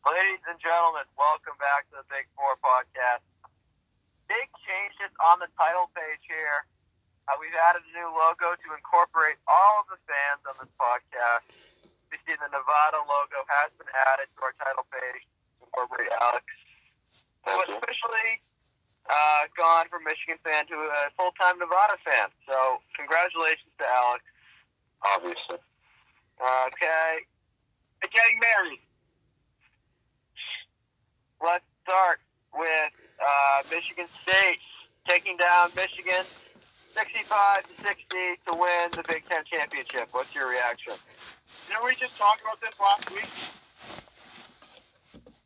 Ladies and gentlemen, welcome back to the Big Four podcast. Big changes on the title page here. We've added a new logo to incorporate all of the fans on this podcast. You see the Nevada logo has been added to our title page to incorporate Alex, who has officially gone from Michigan fan to a full-time Nevada fan. So, congratulations to Alex. Obviously. Okay. Getting married. Let's start with Michigan State taking down Michigan 65-60 to win the Big Ten championship. What's your reaction? Didn't we just talk about this last week?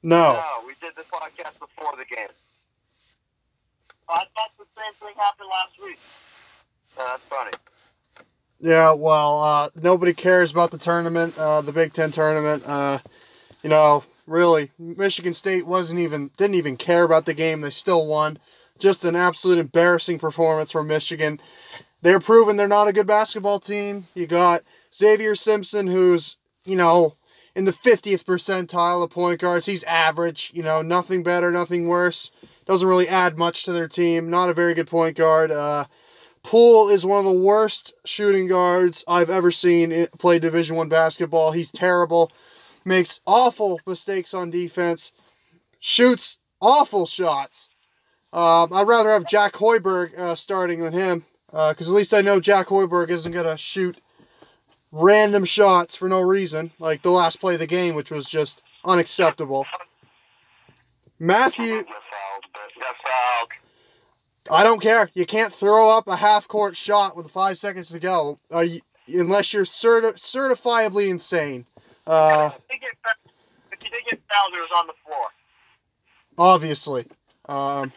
No. No, we did the podcast before the game. I thought the same thing happened last week. That's funny. Yeah, well, nobody cares about the tournament, the Big Ten tournament. Really, Michigan State didn't even care about the game. They still won. Just an absolute embarrassing performance from Michigan. They're proving they're not a good basketball team. You got Xavier Simpson, who's, in the 50th percentile of point guards. He's average, nothing better, nothing worse. Doesn't really add much to their team. Not a very good point guard. Poole is one of the worst shooting guards I've ever seen play Division I basketball. He's terrible. Makes awful mistakes on defense. Shoots awful shots. I'd rather have Jack Hoiberg starting than him. Because at least I know Jack Hoiberg isn't going to shoot random shots for no reason. Like the last play of the game, which was just unacceptable. Matthew... Got fouled. I don't care. You can't throw up a half-court shot with 5 seconds to go unless you're certifiably insane. If you did get fouled, it was on the floor. Obviously. But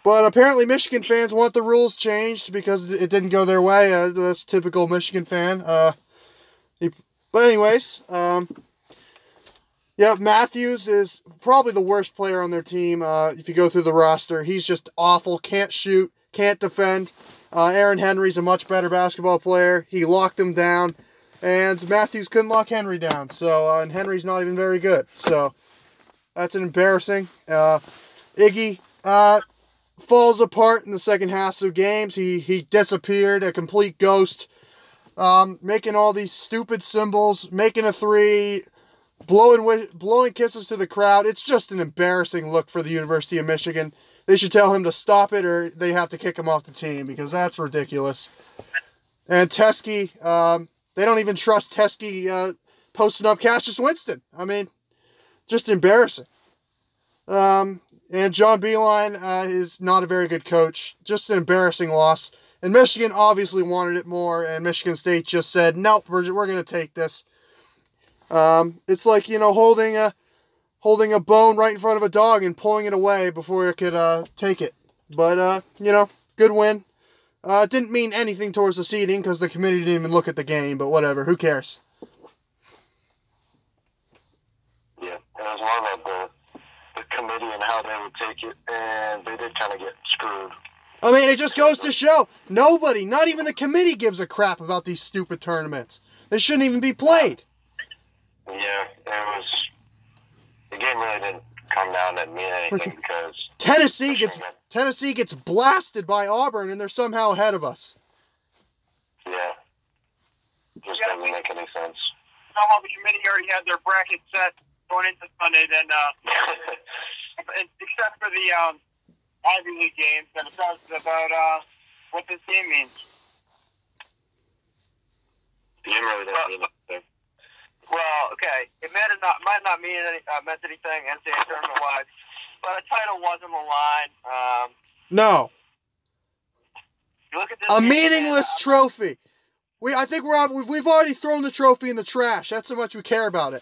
apparently Michigan fans want the rules changed because it didn't go their way. That's typical Michigan fan. But anyways, Matthews is probably the worst player on their team. If you go through the roster, he's just awful. Can't shoot, can't defend. Aaron Henry's a much better basketball player. He locked him down, and Matthews couldn't lock Henry down. So, and Henry's not even very good. So, that's an embarrassing. Iggy falls apart in the second halves of games. He disappeared, a complete ghost. Making all these stupid symbols, making a three, blowing kisses to the crowd. It's just an embarrassing look for the University of Michigan. They should tell him to stop it, or they have to kick him off the team, because that's ridiculous. And Teskey, they don't even trust Teskey posting up Cassius Winston. I mean, just embarrassing. And John Beilein is not a very good coach. Just an embarrassing loss. And Michigan obviously wanted it more, and Michigan State just said, nope, we're going to take this. It's like, holding a bone right in front of a dog and pulling it away before it could take it. But, good win. Didn't mean anything towards the seeding because the committee didn't even look at the game, but whatever, who cares? Yeah, it was more about the committee and how they would take it, and they did kind of get screwed. I mean, it just goes to show, nobody, not even the committee gives a crap about these stupid tournaments. They shouldn't even be played. Yeah, the game really didn't come down and mean anything because Tennessee gets blasted by Auburn, and they're somehow ahead of us. Yeah, just doesn't make any sense. You know how the committee already had their bracket set going into Sunday, then except for the Ivy League games, and it talks about what this game means. The game really doesn't mean anything. Well, okay, it might not mean meant anything NCAA tournament-wise, but a title was on the line. No. You look at this A game, meaningless trophy. I think we've already thrown the trophy in the trash. That's how much we care about it.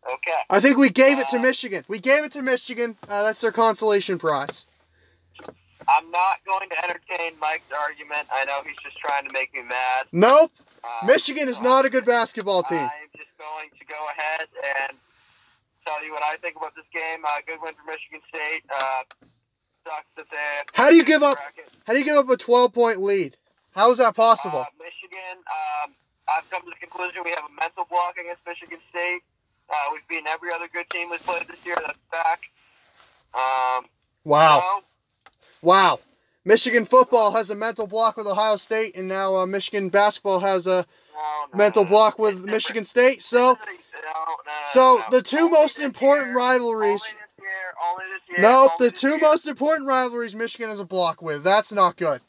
Okay. I think we gave it to Michigan. We gave it to Michigan. That's their consolation prize. I'm not going to entertain Mike's argument. I know he's just trying to make me mad. Nope. Michigan is not a good basketball team. I'm just going to go ahead and tell you what I think about this game. Good win for Michigan State. Sucks that they. How do you give up? How do you give up a 12-point lead? How is that possible? Michigan. I've come to the conclusion we have a mental block against Michigan State. We've beaten every other good team we've played this year. That's back. Wow. Wow. Michigan football has a mental block with Ohio State, and now Michigan basketball has a mental block with Michigan State. So the two most important rivalries. Only this year. Nope, the two most important rivalries Michigan has a block with. That's not good.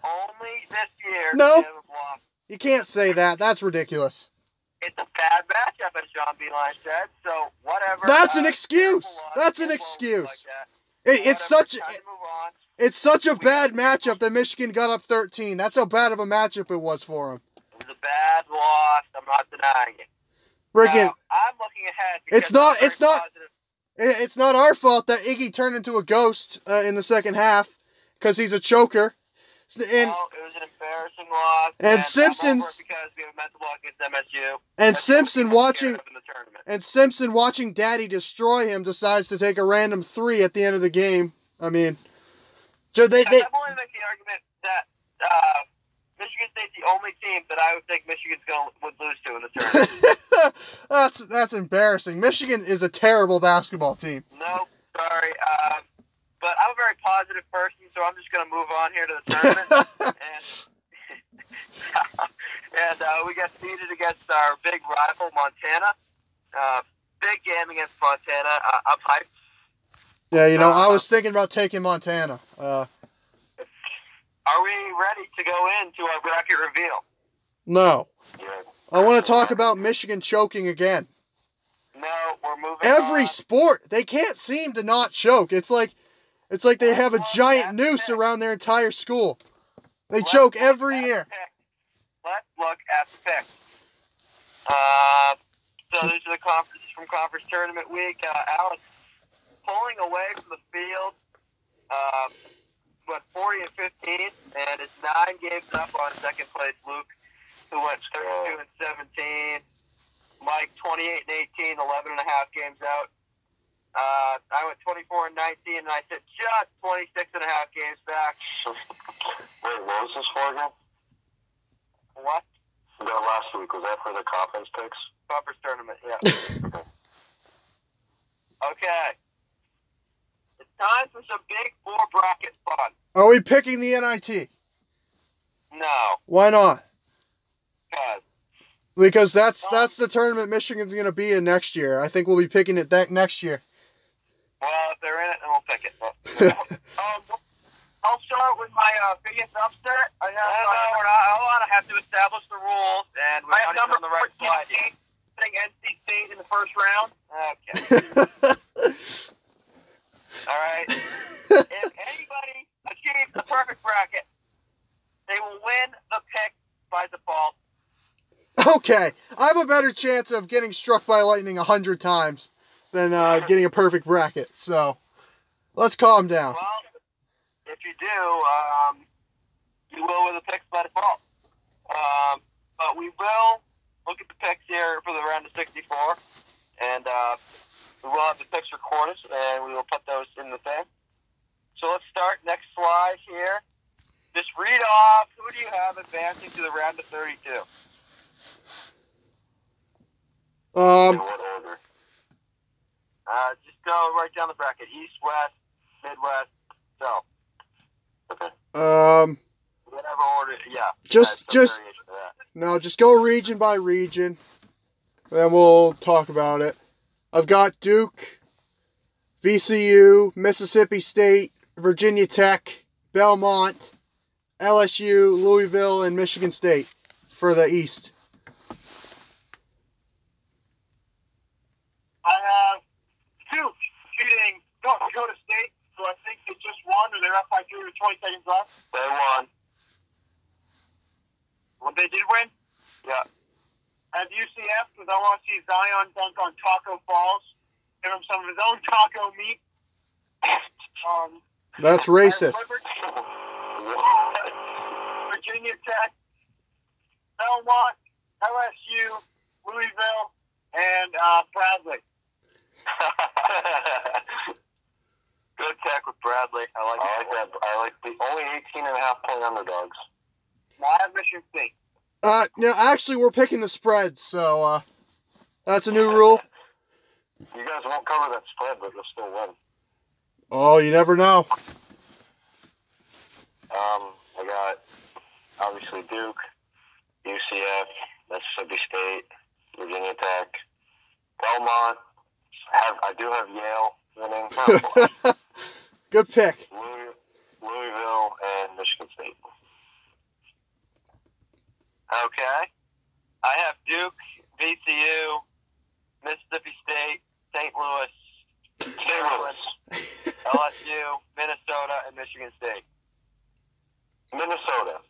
Only this year. Nope. They have a block. You can't say that. That's ridiculous. It's a bad matchup, as John Beeline said. So whatever. That's an excuse. That's an excuse. It's such a bad matchup that Michigan got up 13. That's how bad of a matchup it was for them. It was a bad loss. I'm not denying it. Friggin', I'm looking ahead. It's not our fault that Iggy turned into a ghost in the second half because he's a choker. And it was an embarrassing loss. And Simpson's because we have a mental block against MSU. And Simpson watching Daddy destroy him decides to take a random 3 at the end of the game. I mean, so they I'm willing to make the argument that Michigan State's the only team that I would think Michigan's would lose to in the tournament. That's embarrassing. Michigan is a terrible basketball team. No, sorry. But I'm a very positive person, so I'm just going to move on here to the tournament. and we got seeded against our big rival, Montana. Big game against Montana. I'm hyped. Yeah, I was thinking about taking Montana. Are we ready to go into our bracket reveal? No. I want to talk about Michigan choking again. No, we're moving Every on. sport, they can't seem to not choke. It's like they have a giant noose around their entire school. They choke every year. Let's look at the picks. So these are the conferences from conference tournament week. Alex pulling away from the field. Went 40 and 15, and is 9 games up on second place Luke, who went 32 and 17. Mike 28 and 18, 11 and a half games out. I went 24 and 19, and I said just 26 and a half games back. Wait, what was this for again? What? That last week, was that for the conference picks? Conference tournament, yeah. Okay. It's time for some big 4 bracket fun. Are we picking the NIT? No. Why not? Because that's the tournament Michigan's going to be in next year. I think we'll be picking it next year. Well, if they're in it, then we'll pick it. I'll start with my biggest upset. We're not. I have to establish the rules, and we're not on the right slide here. NC State in the first round. Okay. All right. If anybody achieves the perfect bracket, they will win the pick by default. Okay, I have a better chance of getting struck by lightning 100 times than getting a perfect bracket. So, let's calm down. Well, if you do, you will win the picks by default. But we will look at the picks here for the round of 64, and we will have the picks recorded, and we will put those in the thing. So let's start. Next slide here. Just read off who do you have advancing to the round of 32. In what order? Just go right down the bracket. East, West, Midwest, South. Okay. Whatever order, yeah. Just that. Just go region by region. Then we'll talk about it. I've got Duke, VCU, Mississippi State, Virginia Tech, Belmont, LSU, Louisville, and Michigan State for the East. I have Duke beating North Dakota State, so I think they just won, or they're up by 3 with 20 seconds left. They won. Well, they did win? Yeah. I have UCF, because I want to see Zion dunk on Taco Falls. Give him some of his own taco meat. That's racist. Virginia Tech, Belmont, LSU, Louisville, and Bradley. Good Tech with Bradley. I like that. I like the only 18.5 point underdogs. I have Michigan State. No, actually, we're picking the spread, so that's a new rule. You guys won't cover that spread, but you'll still win. Oh, you never know. I got, obviously, Duke, UCF, Mississippi State, Virginia Tech, Belmont. I do have Yale winning. Good pick. Louisville and Michigan State. Okay. I have Duke, VCU, Mississippi State, St. Louis, Maryland, LSU, Minnesota, and Michigan State. Minnesota.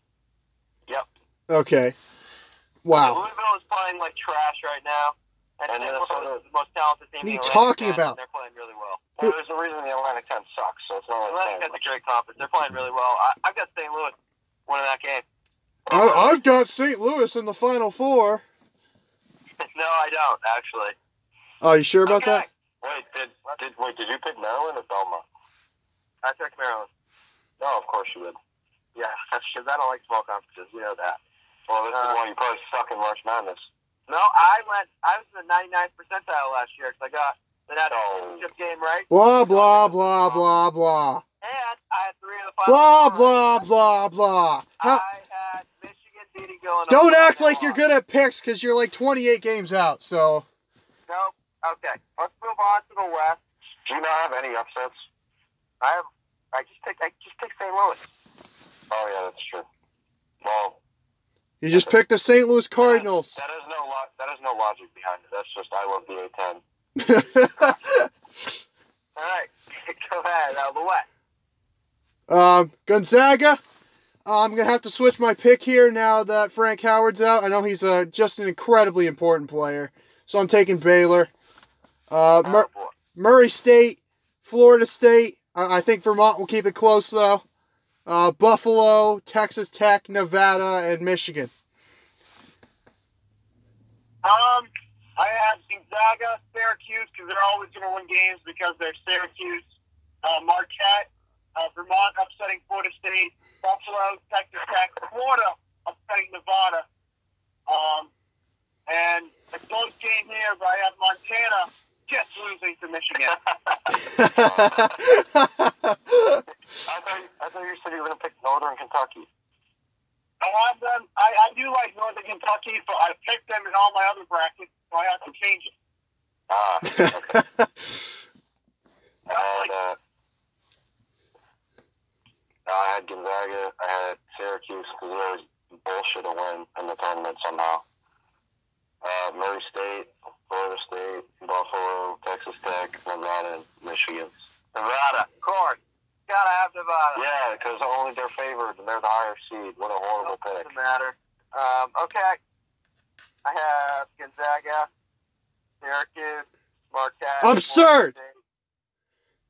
Yep. Okay. Wow. Louisville is playing like trash right now. And Minnesota is the most talented team What are you in the talking 10, about? They're playing really well. Well, there's a reason the Atlantic 10 sucks, so it's not like Atlantic 10's a great conference. They're playing really well. I've got St. Louis winning that game. I've got St. Louis in the Final Four. No, I don't, actually. Oh, you sure about that? Wait, did you pick Maryland or Belmont? I took Maryland. No, of course you did. Yeah, because I don't like small conferences. You know that. Well, this is why you probably suck in March Madness. No, I was in the 99th percentile last year because I got the national championship game right. Blah, blah, blah, blah, blah. And I had 3 of the 5. Blah, blah, blah, blah. I had Michigan beating Villanova. Don't act like you're good at picks because you're like 28 games out, so. Nope. Okay. Let's move on to the West. Do you not have any upsets? I just picked St. Louis. Oh, yeah, that's true. Well, You just picked the St. Louis Cardinals. That is no logic behind it. That's just I love the A10. All right. Go ahead. The West. Gonzaga. I'm going to have to switch my pick here now that Frank Howard's out. I know he's just an incredibly important player. So I'm taking Baylor. Murray State, Florida State. I think Vermont will keep it close, though. Buffalo, Texas Tech, Nevada, and Michigan. I have Gonzaga, Syracuse, because they're always going to win games because they're Syracuse. Marquette, Vermont upsetting Florida State. Buffalo, Texas Tech, Florida upsetting Nevada. And a close game here, but I have Montana just losing to Michigan. I thought you said you were going to pick Northern Kentucky. I have them. I do like Northern Kentucky, but I picked them in all my other brackets, so I have to change it. Okay. I had Gonzaga. I had Syracuse because they always bullshit a win in the tournament somehow. Murray State, Florida State, Buffalo, Texas Tech, Nevada, and Michigan. Nevada, of course. Gotta have Nevada. Yeah, because only they're favored and they're the higher seed. What a horrible pick. Doesn't matter. Okay. I have Gonzaga, Syracuse, Marquette. Absurd!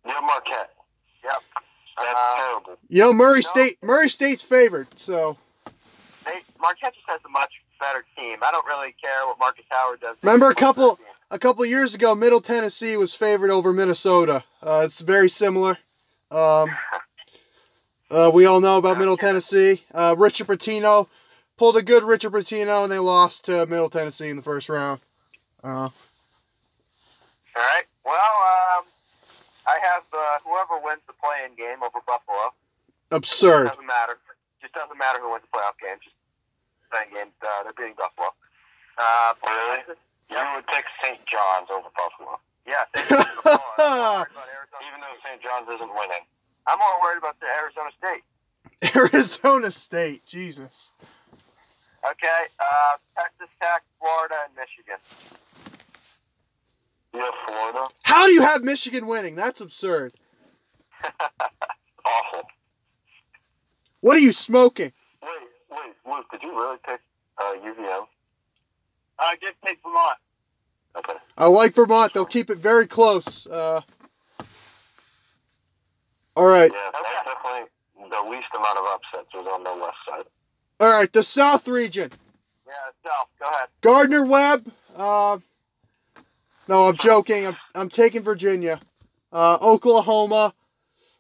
Yeah, Marquette. Yep. That's terrible. You know, Murray State's favored, so. Marquette just has a much better team. I don't really care what Marcus Howard does. Remember a couple years ago, Middle Tennessee was favored over Minnesota. It's very similar. We all know about Middle Tennessee. Richard Pitino pulled a good Richard Pitino, and they lost to Middle Tennessee in the first round. All right. Well, I have whoever wins the play-in game over Buffalo. Absurd. Doesn't matter. Just doesn't matter who wins the playoff game. Just playing game. They're beating Buffalo. Really? You would pick St. John's over Buffalo. Yeah, St. John's. Even though St. John's isn't winning. I'm more worried about the Arizona State. Arizona State, Jesus. Okay, Texas Tech, Florida, and Michigan. You have Florida? How do you have Michigan winning? That's absurd. Awful. What are you smoking? Wait, Luke, did you really pick UVM? I did pick Vermont. Okay. I like Vermont. They'll keep it very close. All right. Yeah, that's definitely the least amount of upsets was on the west side. All right, the South region. Yeah, South. Go ahead. Gardner Webb. No, I'm joking. I'm taking Virginia. Oklahoma,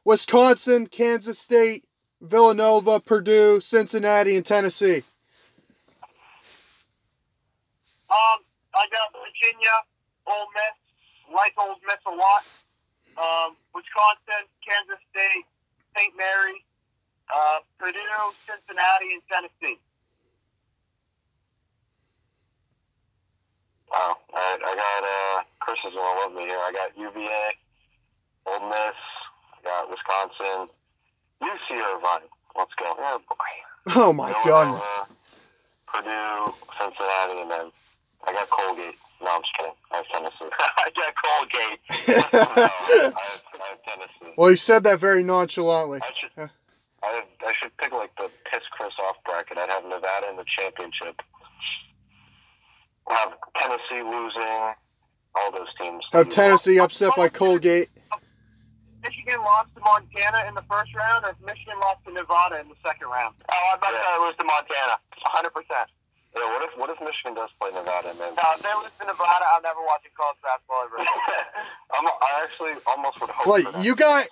Wisconsin, Kansas State, Villanova, Purdue, Cincinnati, and Tennessee. I got Virginia, Ole Miss, like Ole Miss a lot. Wisconsin, Kansas State, St. Mary's, Purdue, Cincinnati, and Tennessee. Wow. All right, I got, Chris is going to love me here. I got UVA, Ole Miss, I got Wisconsin, UC Irvine. Let's go. Oh, boy. Oh, my goodness. Purdue, Cincinnati, and then I got Colgate. No, I'm just kidding. I have Tennessee. I got Colgate. No, I have Tennessee. Well, you said that very nonchalantly. I should pick like the piss Chris off bracket. I'd have Nevada in the championship. We'll have Tennessee losing. All those teams. Have Tennessee upset by Colgate. Michigan lost to Montana in the first round, or if Michigan lost to Nevada in the second round? Oh, I bet they lose to Montana. 100%. Yeah, what if Michigan does play Nevada and then? If they lose to Nevada, I'm never watching college basketball ever again. I actually almost would hope. Like for that. you act.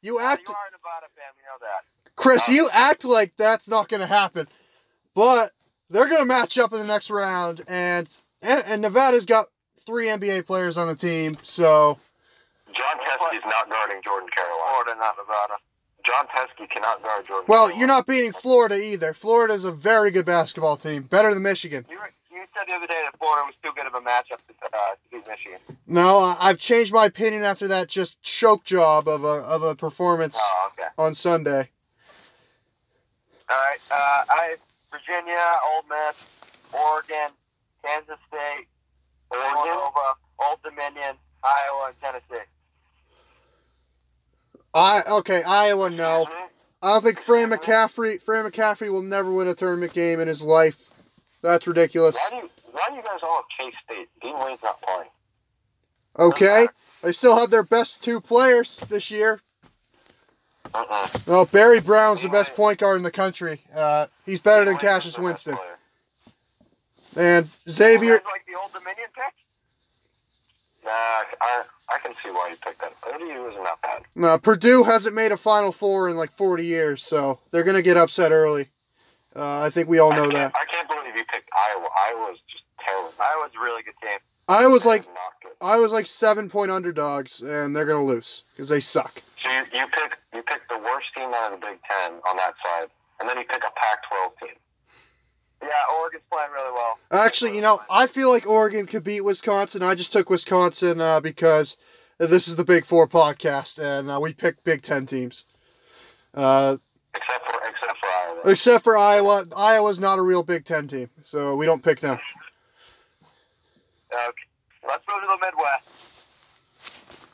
You are a Nevada fan, we know that. Chris, you act like that's not going to happen, but they're going to match up in the next round, and Nevada's got 3 NBA players on the team, so. John Teskey's not guarding Jordan Carolina. Florida, not Nevada. John Teskey cannot guard Jordan. Well, Carolina. you're not beating Florida either. Florida's a very good basketball team, better than Michigan. You said the other day that Florida was too good of a matchup to beat Michigan. No, I've changed my opinion after that just choke job of a performance on Sunday. All right, I have Virginia, Ole Miss, Oregon, Kansas State, Villanova, Old Dominion, Iowa, and Tennessee. Iowa, no. I don't think Fran McCaffrey will never win a tournament game in his life. That's ridiculous. Why do you guys all have K-State? Dean Wade's not playing. Okay. They still have their best 2 players this year. Well, Barry Brown's the best point guard in the country. He's better than Cassius Winston. And Xavier. Like the Old Dominion pick? Nah, I can see why you picked that. ODU isn't that bad. No, Purdue hasn't made a Final Four in like 40 years, so they're going to get upset early. I think we all know that. I can't believe you picked Iowa. Iowa's just terrible. Iowa's a really good team. I was like 7-point underdogs, and they're going to lose because they suck. So you pick the worst team out of the Big Ten on that side, and then you pick a Pac-12 team. Yeah, Oregon's playing really well. Actually, I feel like Oregon could beat Wisconsin. I just took Wisconsin because this is the Big 4 podcast, and we picked Big 10 teams. Except for Iowa. Except for Iowa. Iowa's not a real Big 10 team, so we don't pick them. Okay, let's move to the Midwest.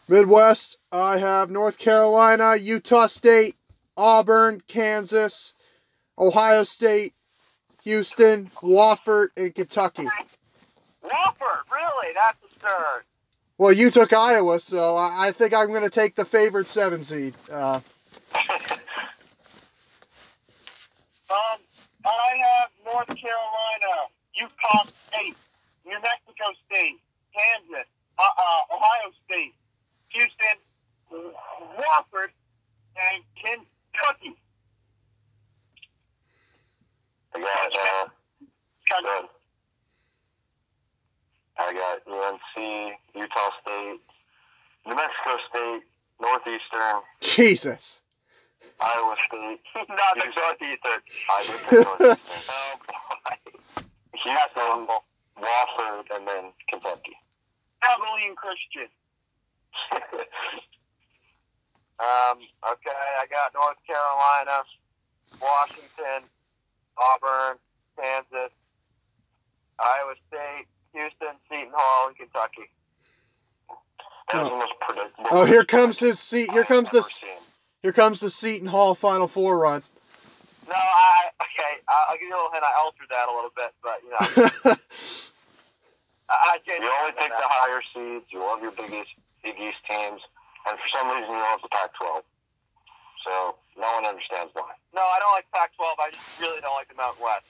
Midwest, I have North Carolina, Utah State, Auburn, Kansas, Ohio State, Houston, Wofford, and Kentucky. Wofford, really? That's absurd. Well, you took Iowa, so I think I'm going to take the favored 7 seed. I have North Carolina, Utah State, New Mexico State, Kansas, Ohio State, Houston, Wofford, and Kentucky. I got UNC, Utah State, New Mexico State, Northeastern. Jesus. Iowa State. Not the Northeastern. I did pick Northeastern. Oh, boy. Houston, Wofford, and then Kentucky. Abilene Christian. Okay, I got North Carolina, Washington, Auburn, Kansas, Iowa State, Houston, Seton Hall, and Kentucky. That was the most predictable. Oh, here comes his seat. Here comes the Seton Hall Final Four run. No, I'll give you a little hint. I altered that a little bit, but you only pick the higher seeds. You love your Big East teams, and for some reason you love the Pac-12. So no one understands why. No, I don't like Pac-12. I just really don't like the Mountain West.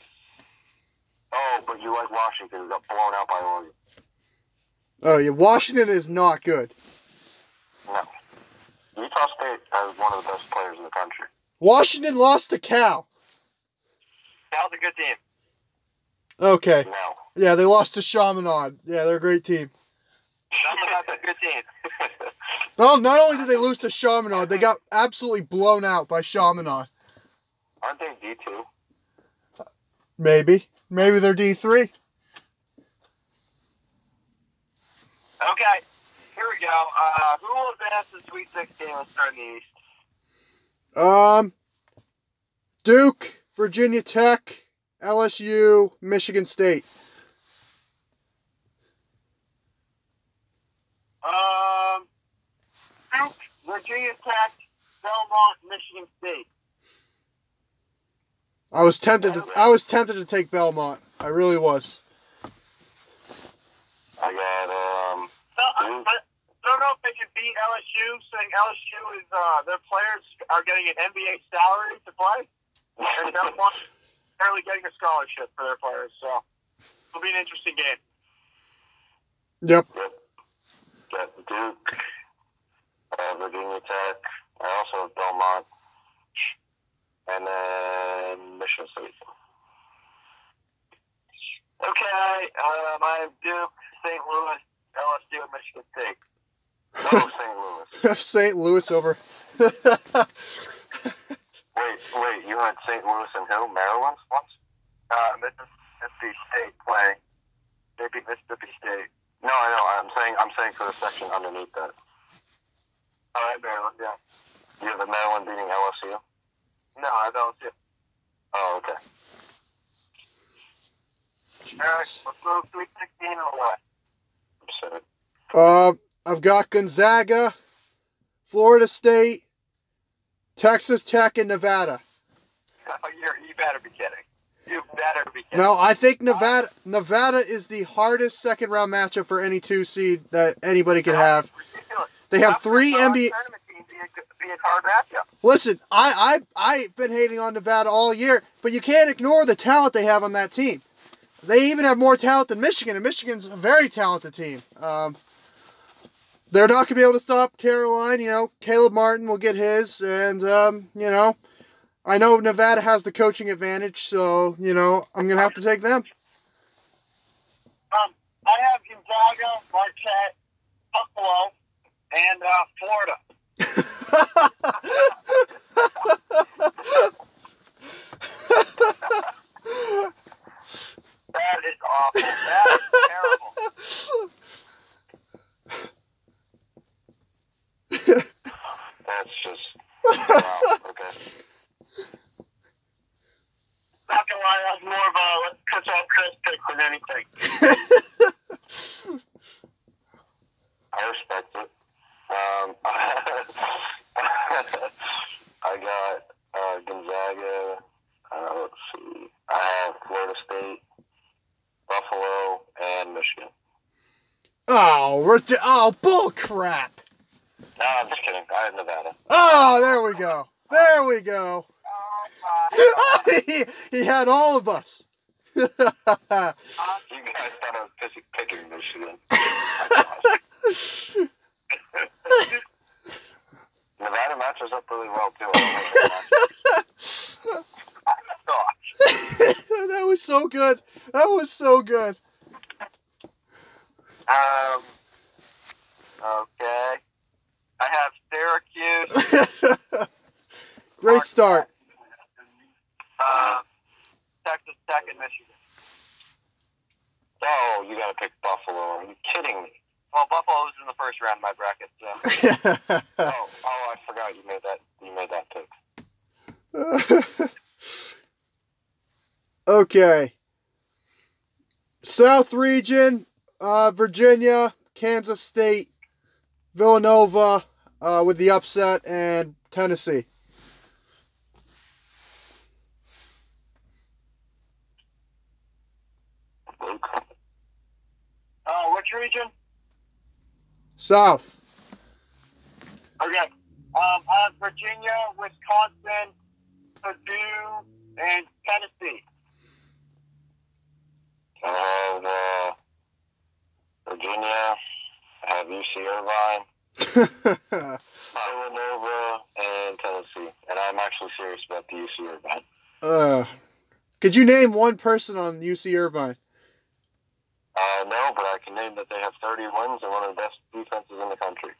Oh, but you like Washington, who got blown out by Oregon. Oh yeah, Washington is not good. No. Utah State has one of the best players in the country. Washington lost to Cal. Cal's a good team. Okay. No. Yeah, they lost to Chaminade. Yeah, they're a great team. Chaminade is a good team. Well, not only did they lose to Chaminade, they got absolutely blown out by Chaminade. Aren't they D2? Maybe. Maybe they're D3. Okay, here we go. Who will advance to Sweet 16? Let's start in the East. Duke, Virginia Tech, LSU, Michigan State. Duke, Virginia Tech, Belmont, Michigan State. I was tempted to take Belmont. I really was. I got I don't know if they can beat LSU, saying LSU is their players are getting an NBA salary to play, and Belmont barely getting a scholarship for their players. So it'll be an interesting game. Yep. Got Duke, Virginia Tech. I also have Belmont, and then Michigan State. Okay, I have Duke, St. Louis, LSU, and Michigan State. Oh, St. Louis. St. Louis over. Wait, you had St. Louis and who? Maryland once? Mississippi State play. They beat Mississippi State. No, I know. I'm saying for the section underneath that. All right, Maryland, yeah. You have the Maryland beating LSU? No, I don't see it. Oh, okay. All right, let's go Sweet 16 or what? I've got Gonzaga, Florida State, Texas Tech, and Nevada. You better be kidding. You better be kidding. No, I think Nevada is the hardest second round matchup for any 2 seed that anybody could have. They have 3 NBA. Be a hard matchup. Listen, I've been hating on Nevada all year, but you can't ignore the talent they have on that team. They even have more talent than Michigan, and Michigan's a very talented team. They're not going to be able to stop Caroline. You know, Caleb Martin will get his, and, you know, I know Nevada has the coaching advantage, so, you know, I'm going to have to take them. I have Gonzaga, Marquette, Buffalo, and Florida. That is awful. That is terrible. That's just wow. Okay. Not gonna lie, that was more of a let's cut off Chris pick than anything. I respect it. I got Gonzaga. Let's see. I have Florida State, Buffalo, and Michigan. Oh, bull crap. No, I'm just kidding. I have Nevada. Oh, there we go. There we go. he had all of us. You guys thought I was picking Michigan. Nevada matches up really well, too. That was so good. That was so good. Okay. I have Syracuse. Great start. Texas Tech and Michigan. Oh, you gotta pick Buffalo. Are you kidding me? Well, Buffalo's in the first round of my bracket, so. oh, I forgot you made that pick. Okay. South region, Virginia, Kansas State, Villanova with the upset, and Tennessee. Which region? South. Okay. I have Virginia, Wisconsin, Purdue, and Tennessee. I have Virginia. I have UC Irvine, Villanova, and Tennessee. And I'm actually serious about the UC Irvine. Could you name one person on UC Irvine? No, but I can name that they have 30 wins and one of the best defenses in the country.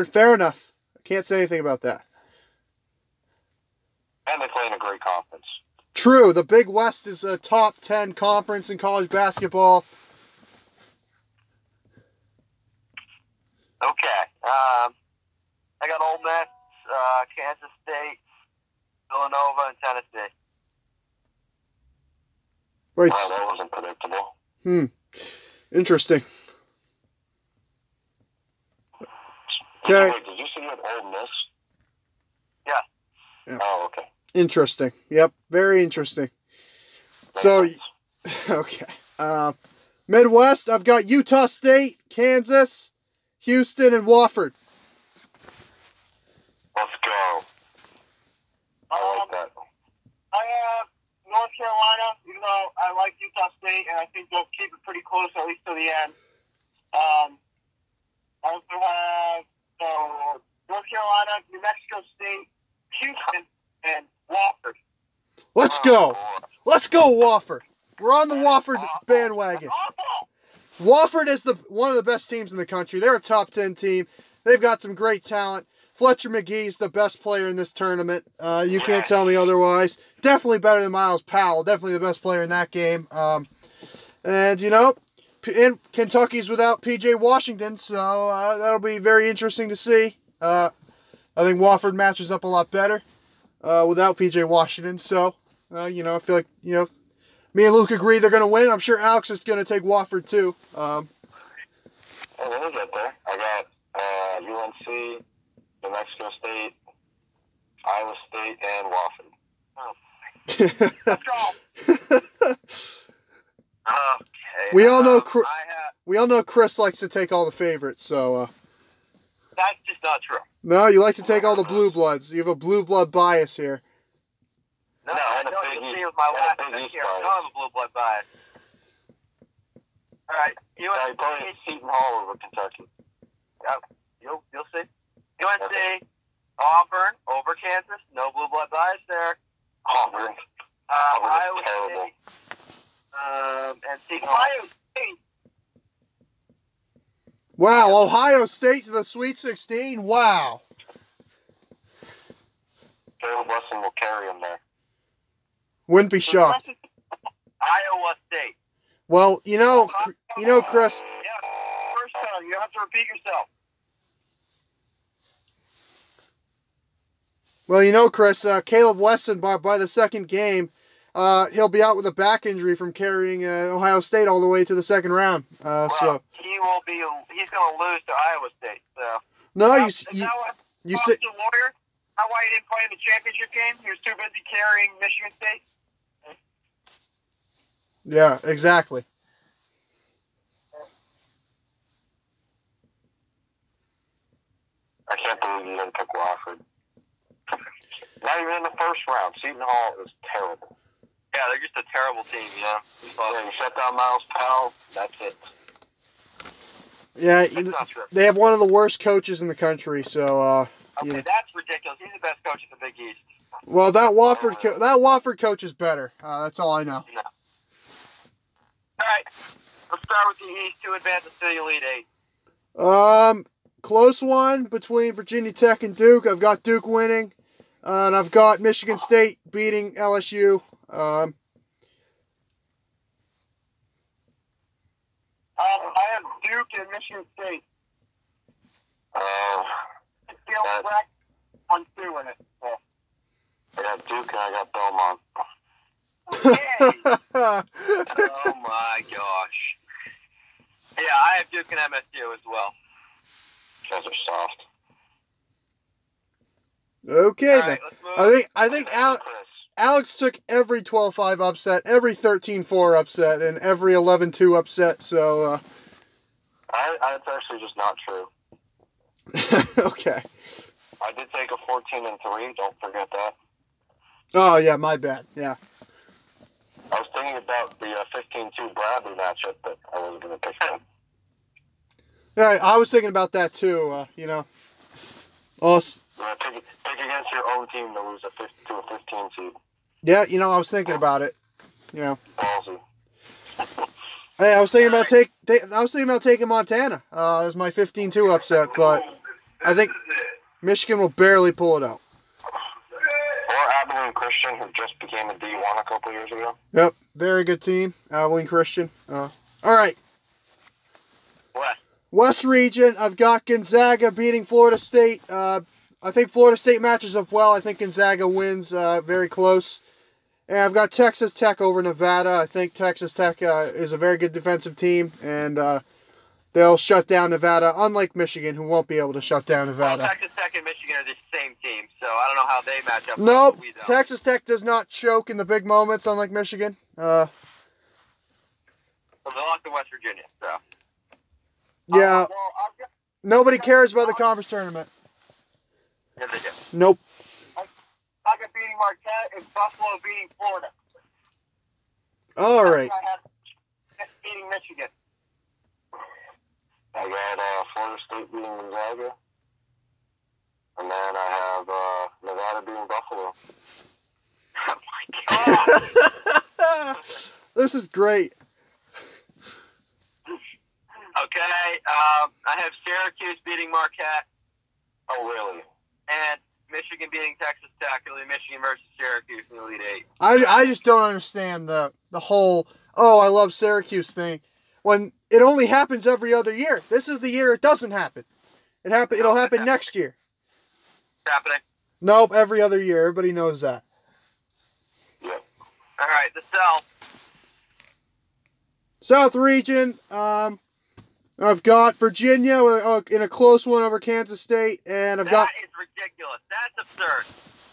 Fair enough. I can't say anything about that. And they play in a great conference. True. The Big West is a top 10 conference in college basketball. Okay. I got Ole Miss, Kansas State, Villanova, and Tennessee. Wait. Wow, that wasn't predictable. Interesting. Okay. Wait, did you say you had Ole Miss? Yeah. Oh, okay. Interesting. Yep. Very interesting. So, okay. Midwest, I've got Utah State, Kansas, Houston, and Wofford. Let's go. I like that. I have North Carolina, even though I like Utah State, and I think they'll keep it pretty close, at least to the end. I also have North Carolina, New Mexico State, Houston, and Wofford. Let's go. Let's go, Wofford. We're on the Wofford bandwagon. Wofford is one of the best teams in the country. They're a top 10 team. They've got some great talent. Fletcher McGee's the best player in this tournament. You can't tell me otherwise. Definitely better than Miles Powell. Definitely the best player in that game. And, you know, and Kentucky's without P.J. Washington, so that'll be very interesting to see. I think Wofford matches up a lot better without P.J. Washington. So, you know, I feel like, you know, me and Luke agree they're going to win. I'm sure Alex is going to take Wofford, too. Oh, let me get there. I got UNC, New Mexico State, Iowa State, and Wofford. Oh. Let's go. Okay. We all know Chris likes to take all the favorites, so that's just not true. No, you like to take all the blue bloods. You have a blue blood bias here. No, I know you'll see with my last pick here. I don't have a blue blood bias. All right, UNC, Seton Hall over Kentucky. Yep, you'll see. UNC, Auburn over Kansas. No blue blood bias there. Auburn. Iowa State. And Seton Hall. Wow, Ohio State to the Sweet 16. Wow. Caleb Wesson will carry him there. Wouldn't be shocked. Iowa State. Well, you know, Chris. Yeah, first time. You have to repeat yourself. Well, you know, Chris, Caleb Wesson, by the second game, he'll be out with a back injury from carrying Ohio State all the way to the second round. So he's going to lose to Iowa State. So no, you said the lawyer. How why he didn't play in the championship game? He was too busy carrying Michigan State. Yeah, exactly. I can't believe you didn't pick Wofford. Not even in the first round. Seton Hall is terrible. Yeah, they're just a terrible team, Yeah, you shut down Miles Powell, that's it. Yeah, that's not true. They have one of the worst coaches in the country, so okay, that's ridiculous. He's the best coach in the Big East. Well, that Wofford coach is better. That's all I know. No. All right, let's start with the East to advance to the Elite Eight. Close one between Virginia Tech and Duke. I've got Duke winning, and I've got Michigan State beating LSU. I have Duke and Michigan State. Black on 2 in it. So. I got Duke and I got Belmont. Oh my gosh. Yeah, I have Duke and MSU as well. You guys are soft. Okay, right, then. let's move. I think Alex took every 12-5 upset, every 13-4 upset, and every 11-2 upset, so... It's actually just not true. Okay. I did take a 14-3, don't forget that. Oh, yeah, my bad, yeah. I was thinking about the 15-2 Bradley matchup, but I wasn't going to pick him. Yeah, I was thinking about that, too, you know. Awesome. Pick against your own team to lose to a 15 seed. Yeah, you know, I was thinking about it. You know. Ballsy. Hey, I was thinking about taking Montana as my 15-2 upset, but I think Michigan will barely pull it out. Or Abilene Christian, who just became a D1 a couple years ago. Yep, very good team, Abilene Christian. All right. West region, I've got Gonzaga beating Florida State. I think Florida State matches up well. I think Gonzaga wins very close. And I've got Texas Tech over Nevada. I think Texas Tech is a very good defensive team, and they'll shut down Nevada, unlike Michigan, who won't be able to shut down Nevada. Well, Texas Tech and Michigan are the same team, so I don't know how they match up. Nope, Texas Tech does not choke in the big moments, unlike Michigan. Well, they lost to West Virginia, so. Yeah, nobody cares about the conference tournament. Yeah, they do. Nope. Gonzaga beating Marquette and Buffalo beating Florida. All right. I had beating Michigan. I got Florida State beating Gonzaga. And then I have Nevada beating Buffalo. Oh, my God. This is great. Okay, I have Syracuse beating Marquette. Oh, really? And Michigan beating Texas Tech. It'll be Michigan versus Syracuse in the Elite Eight. I just don't understand the whole, oh, I love Syracuse thing, when it only happens every other year. This is the year it doesn't happen. It'll happen next year. It's happening. Nope, every other year. Everybody knows that. Yep. All right, the South. South region, I've got Virginia in a close one over Kansas State, and That is ridiculous. That's absurd.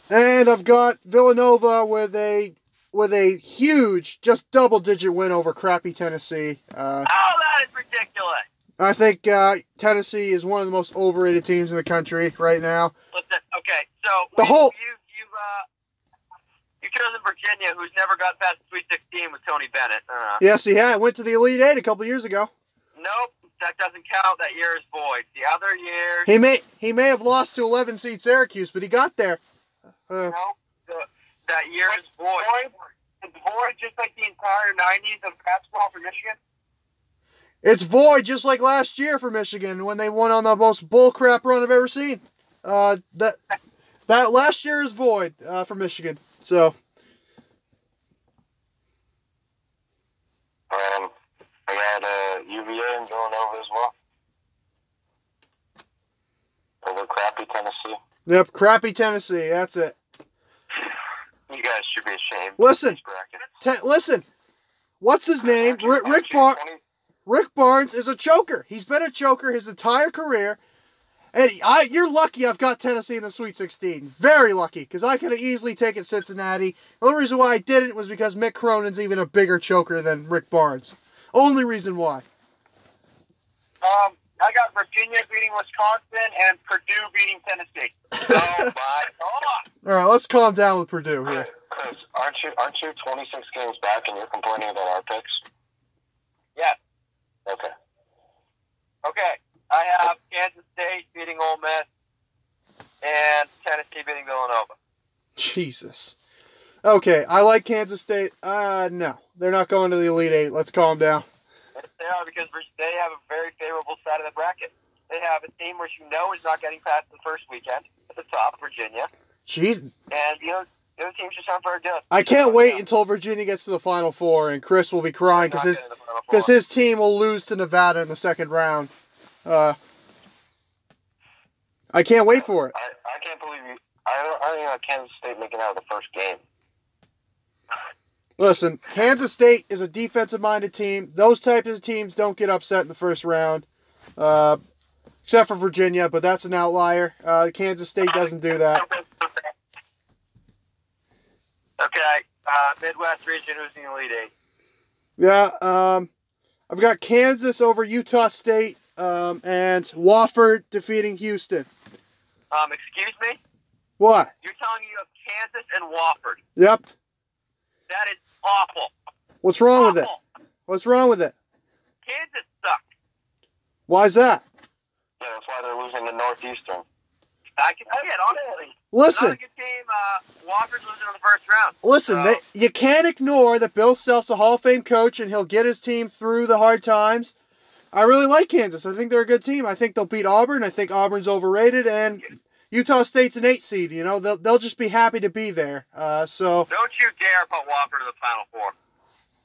And I've got Villanova with a huge, just double-digit win over crappy Tennessee. That is ridiculous. I think Tennessee is one of the most overrated teams in the country right now. Listen, okay, so you've chosen Virginia, who's never got past the Sweet 16 with Tony Bennett. Yes, he had. Went to the Elite Eight a couple years ago. Nope, that doesn't count. That year is void. The other years... He may have lost to 11 seed Syracuse, but he got there. Nope, that year is void. It's void just like the entire 90s of basketball for Michigan? It's void just like last year for Michigan when they won on the most bullcrap run I've ever seen. That last year is void for Michigan. So... I got UVA and Villanova as well. Over crappy Tennessee. Yep, crappy Tennessee. That's it. You guys should be ashamed. Listen. Listen. What's his name? Rick Barnes is a choker. He's been a choker his entire career. And you're lucky I've got Tennessee in the Sweet 16. Very lucky, because I could have easily taken Cincinnati. The only reason why I didn't was because Mick Cronin's even a bigger choker than Rick Barnes. Only reason why. I got Virginia beating Wisconsin and Purdue beating Tennessee. Oh my God! All right, let's calm down with Purdue here. Chris, aren't you 26 games back and you're complaining about our picks? Yes. Okay. Okay. I have Kansas State beating Ole Miss and Tennessee beating Villanova. Jesus. Okay, I like Kansas State. No, they're not going to the Elite Eight. Let's calm down. They are, because they have a very favorable side of the bracket. They have a team which you know is not getting past the first weekend at the top, Virginia. Jeez. And the other teams just aren't very good. I can't wait until Virginia gets to the Final Four and Chris will be crying because his team will lose to Nevada in the second round. I can't wait for it. I can't believe you. I don't know Kansas State making out of the first game. Listen, Kansas State is a defensive-minded team. Those types of teams don't get upset in the first round, except for Virginia, but that's an outlier. Kansas State doesn't do that. Okay, Midwest region, who's in the Elite Eight? Yeah, I've got Kansas over Utah State, and Wofford defeating Houston. Excuse me? What? You're telling me you have Kansas and Wofford. Yep. That is awful. What's wrong with it? What's wrong with it? Kansas sucks. Why is that? Yeah, that's why they're losing to Northeastern. I can tell you it, honestly. Listen. Not a good team, Wofford's losing in the first round. Listen, So, you can't ignore that Bill Self's a Hall of Fame coach, and he'll get his team through the hard times. I really like Kansas. I think they're a good team. I think they'll beat Auburn. I think Auburn's overrated, and Utah State's an 8 seed. You know, they'll just be happy to be there. So don't you dare put Wofford in the Final Four.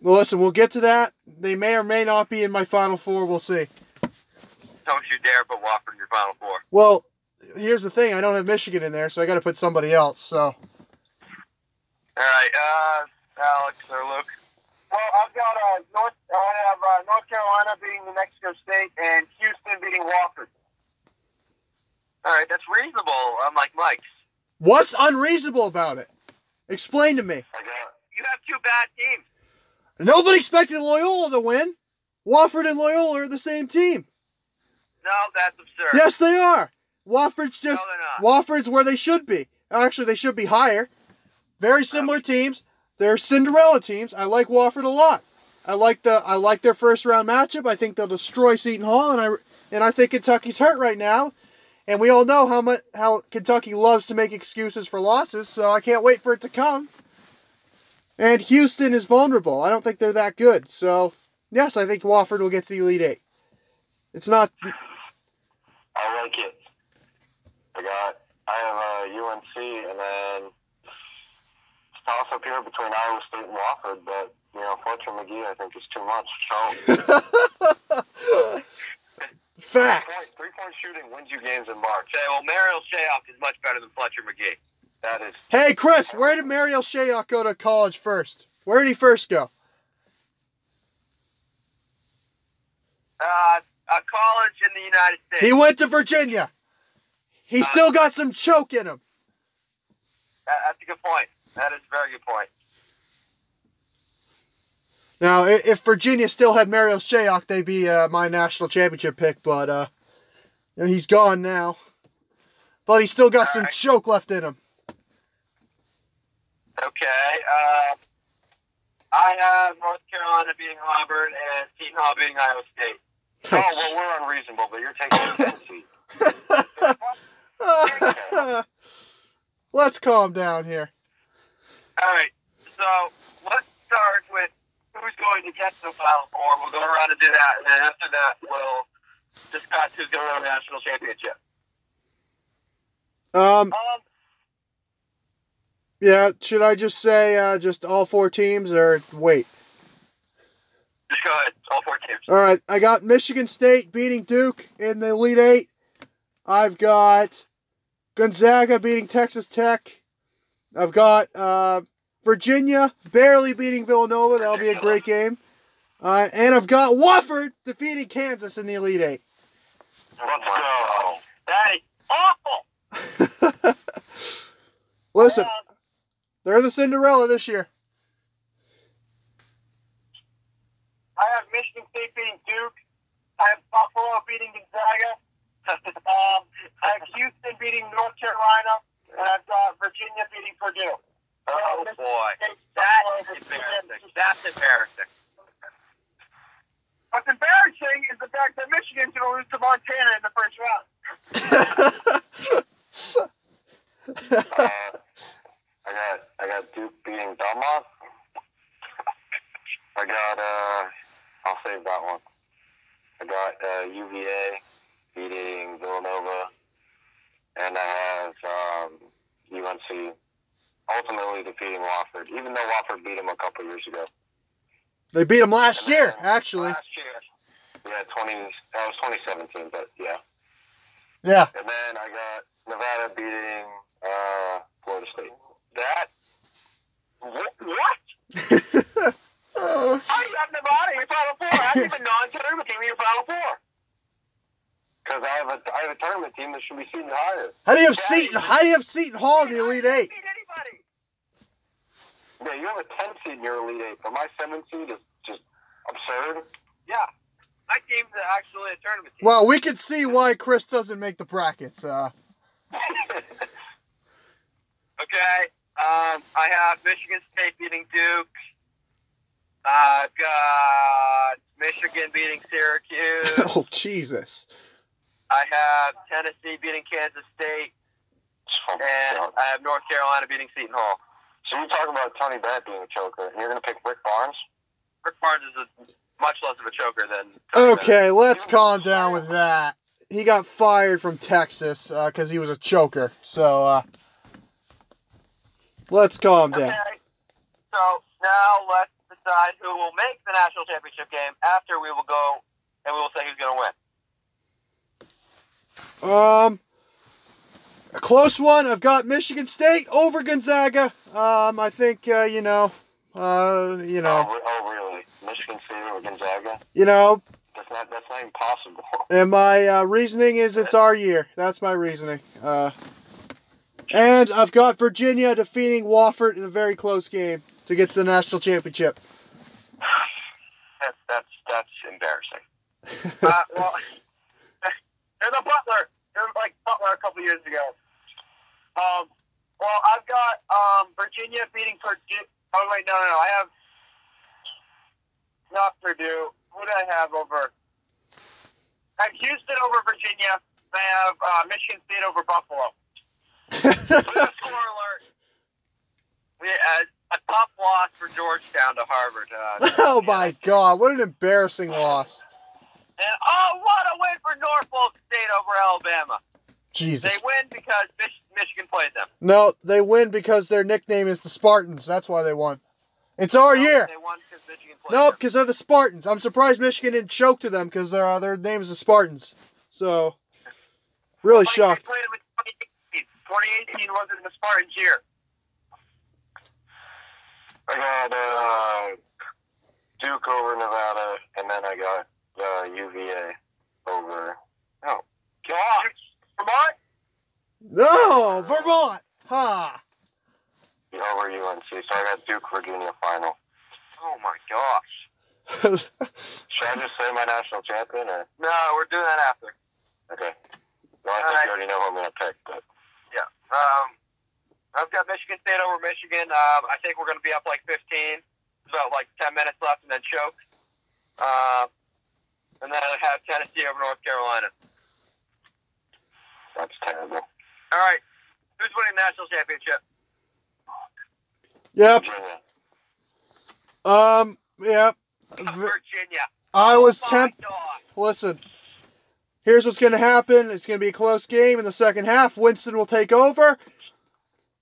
well, listen, we'll get to that. They may or may not be in my Final Four. We'll see. Don't you dare put Wofford in your Final Four. Well, here's the thing. I don't have Michigan in there, so I got to put somebody else. So. All right, Alex or Luke. Well, I've got North Carolina beating New Mexico State and Houston beating Wofford. All right, that's reasonable, unlike Mike's. What's unreasonable about it? Explain to me. You have two bad teams. Nobody expected Loyola to win. Wofford and Loyola are the same team. No, that's absurd. Yes, they are. Wofford's No, just they're not. Wofford's where they should be. Actually, they should be higher. Very similar teams. They're Cinderella teams. I like Wofford a lot. I like their first round matchup. I think they'll destroy Seton Hall, and I think Kentucky's hurt right now. And we all know how Kentucky loves to make excuses for losses, so I can't wait for it to come. And Houston is vulnerable. I don't think they're that good. So, yes, I think Wofford will get to the Elite Eight. It's not... I like it. I have UNC, and then it's toss up here between Iowa State and Wofford, but, you know, Fletcher McGee, I think, is too much. So... Facts. Three-point shooting wins you games in March. Okay, well, Mariel Shayok is much better than Fletcher McGee. That is... Hey, Chris, where did Mariel Shayok go to college first? Where did he first go? College in the United States. He went to Virginia. He still got some choke in him. That's a good point. That is a very good point. Now, if Virginia still had Mariel Shayok, they'd be my national championship pick, but you know, he's gone now. But he's still got some choke left in him. Okay. I have North Carolina beating Auburn and Seton Hall beating Iowa State. Oh, well, we're unreasonable, but you're taking the seat. Let's calm down here. All right. So let's start with who's going to get to the Final Four. We'll go around and do that, and then after that, we'll discuss who's going to win the national championship. Yeah, should I just say just all four teams, or wait? Just go ahead. All four teams. All right, I got Michigan State beating Duke in the Elite Eight. I've got Gonzaga beating Texas Tech. I've got Virginia barely beating Villanova. That'll be a great game. And I've got Wofford defeating Kansas in the Elite Eight. Let's go. That is awful. Listen, they're the Cinderella this year. I have Michigan State beating Duke. I have Buffalo beating Gonzaga. I have Houston beating North Carolina. And I've got Virginia beating Purdue. Oh, boy. That's embarrassing. That's embarrassing. What's embarrassing is the fact that Michigan's going to lose to Montana in the first round. I got Duke beating Belmont. I'll save that one. I got UVA beating Villanova, and I have UNC ultimately defeating Wofford, even though Wofford beat them a couple years ago. They beat them last year, actually. Last year. Yeah, that was 2017, but yeah. Yeah. And then I got Nevada beating Florida State. What? How do you have Nevada in your Final Four? How do you have a non-tournament team in your Final Four? Because I have a tournament team that should be seated higher. How do you have Seton Hall in the Elite Eight? Yeah, you have a 10 seed in your Elite Eight, but my 7 seed is just absurd. Yeah. My team's actually a tournament team. Well, we can see why Chris doesn't make the brackets. Okay. I have Michigan State beating Duke. I've got Michigan beating Syracuse. Oh, Jesus. I have Tennessee beating Kansas State. And I have North Carolina beating Seton Hall. So you talk about Tony Bennett being a choker, and you're going to pick Rick Barnes? Rick Barnes is much less of a choker than Tony Okay, Bennett. let's calm down with that. He got fired from Texas because he was a choker. So, let's calm down. Okay, so now let's decide who will make the national championship game. After we will go and we will say who's going to win. A close one. I've got Michigan State over Gonzaga. I think, you know. Oh, really? Michigan State over Gonzaga? You know. That's not impossible. And my reasoning is it's our year. That's my reasoning. And I've got Virginia defeating Wofford in a very close game to get to the national championship. That's embarrassing. Well, there's a Butler. There was like Butler a couple years ago. Well, I've got Virginia beating Purdue. Oh wait, no. I have not Purdue. Who do I have over? I have Houston over Virginia. I have Michigan State over Buffalo. Score alert. We had a tough loss for Georgetown to Harvard. Oh my God! What an embarrassing loss. And what a win for Norfolk State over Alabama. Jesus. They win because Michigan played them. No, they win because their nickname is the Spartans. That's why they won. It's our year. They won because Michigan played Nope, them. because they're the Spartans. I'm surprised Michigan didn't choke to them because their name is the Spartans. So, really shocked. They played them in 2018. 2018 wasn't the Spartans' year. I got Duke over Nevada, and then I got UVA over. Oh, God. Vermont? No, Vermont. Ha. Over UNC. So I got Duke, Virginia final. Oh my gosh. Should I just say my national champion, or? No, we're doing that after. Okay. Well, I think you already know who I'm going to pick, but. Yeah. I've got Michigan State over Michigan. I think we're going to be up like 15. There's about like 10 minutes left and then choke. And then I have Tennessee over North Carolina. That's terrible. All right. Who's winning the national championship? Yep. Virginia. Yep. Virginia. I was Oh my tempted. God. Listen. Here's what's going to happen. It's going to be a close game in the second half. Winston will take over.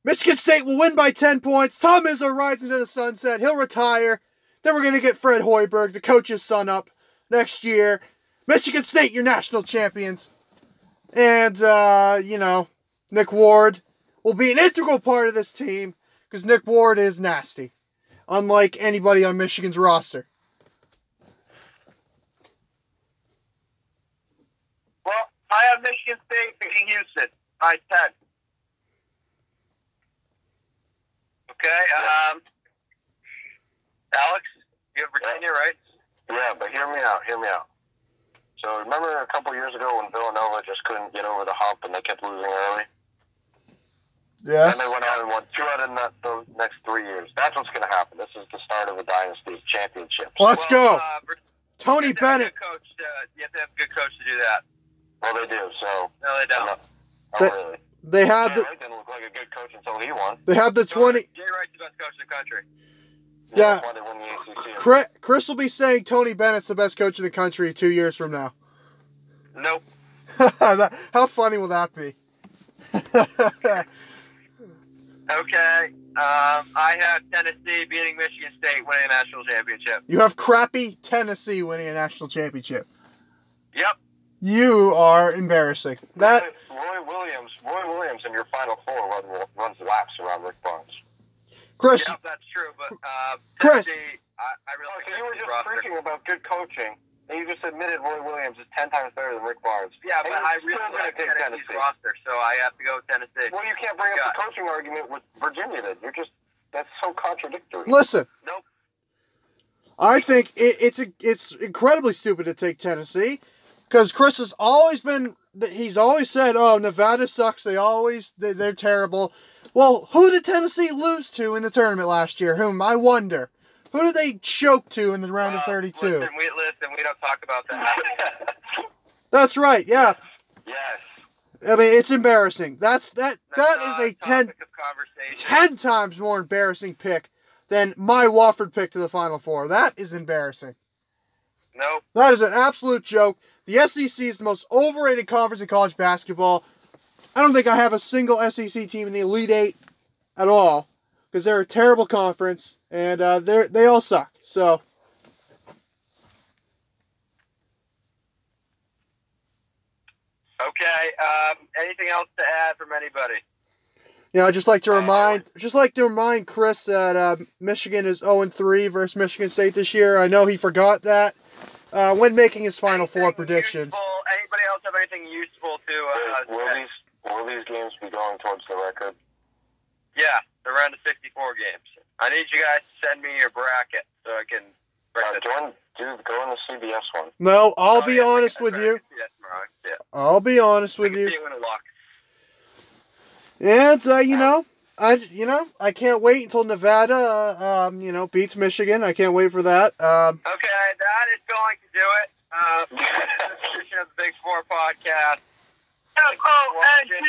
Michigan State will win by 10 points. Tom Izzo rides into the sunset. He'll retire. Then we're going to get Fred Hoiberg, the coach's son, up next year. Michigan State, your national champions. And, you know, Nick Ward will be an integral part of this team because Nick Ward is nasty, unlike anybody on Michigan's roster. Well, I have Michigan State beating Houston by 10. Okay, Alex, you have Virginia, right? Yeah, but hear me out. So remember a couple years ago when Villanova just couldn't get over the hump and they kept losing early? Yes. And they went out and won 2 out of the next 3 years. That's what's going to happen. This is the start of a dynasty championship. Let's go. Tony you have to have a Bennett. good coach you have to have a good coach to do that. Well, they do, so. No, they don't. Really. They had Jay Wright didn't look like a good coach until he won. They have the 20. Jay Wright's the best coach in the country. Yeah. Why they won the ACC. Chris will be saying Tony Bennett's the best coach in the country 2 years from now. Nope. How funny will that be? Okay. I have Tennessee beating Michigan State, winning a national championship. You have crappy Tennessee winning a national championship. Yep. You are embarrassing. That Roy Williams in your Final Four runs laps around Rick Barnes. Chris. Yep, that's true. But Chris. Tennessee, I really like You were just roster. preaching about good coaching, and you just admitted Roy Williams is 10 times better than Rick Barnes. Yeah, but And I you're really still gonna like pick Tennessee's Tennessee. roster, so I have to go with Tennessee. Well, you can't bring up the coaching argument with Virginia then. That's so contradictory. Listen. Nope. I think it's incredibly stupid to take Tennessee because Chris has always he's always said, "Oh, Nevada sucks. They're terrible." Well, who did Tennessee lose to in the tournament last year? Whom I wonder. Who did they choke to in the round of 32? Listen, we don't talk about that. That's right. Yeah. Yes. I mean, it's embarrassing. That is a topic of conversation. 10 times more embarrassing pick than my Wofford pick to the Final Four. That is embarrassing. Nope. That is an absolute joke. The SEC is the most overrated conference in college basketball. I don't think I have a single SEC team in the Elite Eight at all because they're a terrible conference and they all suck. So. Okay. Anything else to add from anybody? Yeah, I'd just like to remind Chris that Michigan is 0-3 versus Michigan State this year. I know he forgot that when making his Final Four predictions. Anybody else have anything useful to? Will these games be going towards the record? Yeah, they're around the 64 games. I need you guys to send me your bracket so I can. Go on the CBS one. No, I'll be honest with you. Yeah. I'll be honest with you. See you in a lock. And I can't wait until Nevada, beats Michigan. I can't wait for that. Okay, that is going to do it. This edition of the Big Four podcast. FONGANA.